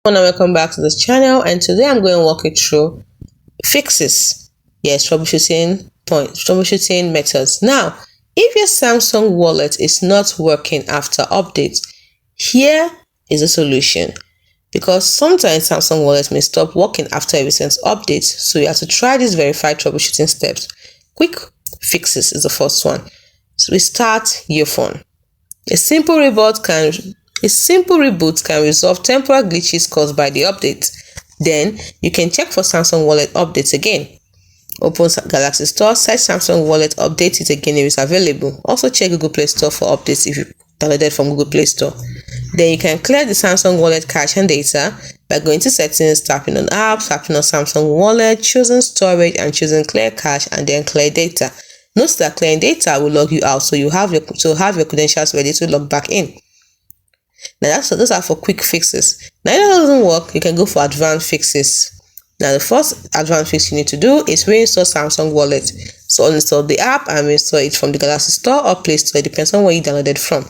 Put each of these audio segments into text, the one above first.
And welcome back to this channel, and today I'm going to walk you through fixes. Yes, troubleshooting methods. Now, if your Samsung wallet is not working after updates, here is a solution. Because sometimes Samsung wallets may stop working after a recent update, so you have to try these verified troubleshooting steps. Quick fixes is the first one. So restart your phone. A simple reboot can resolve temporary glitches caused by the update. Then you can check for Samsung Wallet updates again. Open Galaxy Store, search Samsung Wallet, update it again if it's available. Also check Google Play Store for updates if you downloaded from Google Play Store. Then you can clear the Samsung Wallet cache and data by going to settings, tapping on apps, tapping on Samsung Wallet, choosing storage and choosing clear cache and then clear data. Note that clearing data will log you out, so you have your credentials ready to log back in. Now those are for quick fixes. Now if that doesn't work, you can go for advanced fixes. Now the first advanced fix you need to do is reinstall Samsung Wallet. So uninstall the app and reinstall it from the Galaxy Store or Play Store. It depends on where you downloaded from.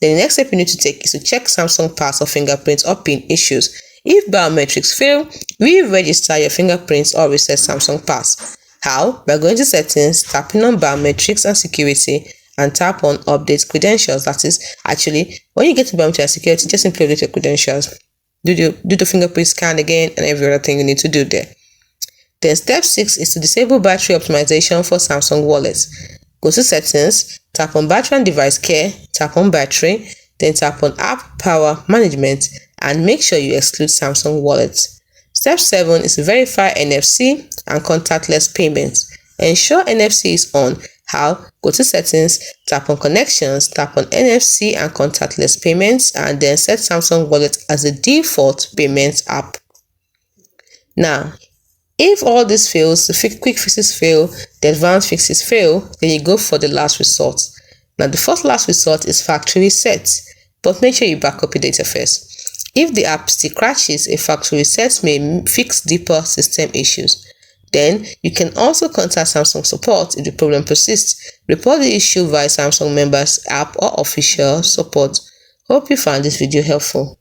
Then the next step you need to take is to check Samsung Pass or fingerprints or PIN issues. If biometrics fail, re-register your fingerprints or reset Samsung Pass. How? By going to settings, tapping on biometrics and security, and tap on update credentials. That is, actually, when you get to biometrics and security, just simply update your credentials. Do the fingerprint scan again and every other thing you need to do there. Then step 6 is to disable battery optimization for Samsung wallets. Go to settings, tap on battery and device care, tap on battery, then tap on app power management, and make sure you exclude Samsung wallets. Step 7 is to verify NFC and contactless payments. Ensure NFC is on. How? Go to settings, tap on connections, tap on NFC and contactless payments, and then set Samsung Wallet as the default payments app. Now, if all this fails, the quick fixes fail, the advanced fixes fail, then you go for the last resort. Now, the first last resort is factory reset, but make sure you back up your data first. If the app still crashes, a factory reset may fix deeper system issues. Then, you can also contact Samsung support if the problem persists. Report the issue via Samsung members app or official support. Hope you found this video helpful.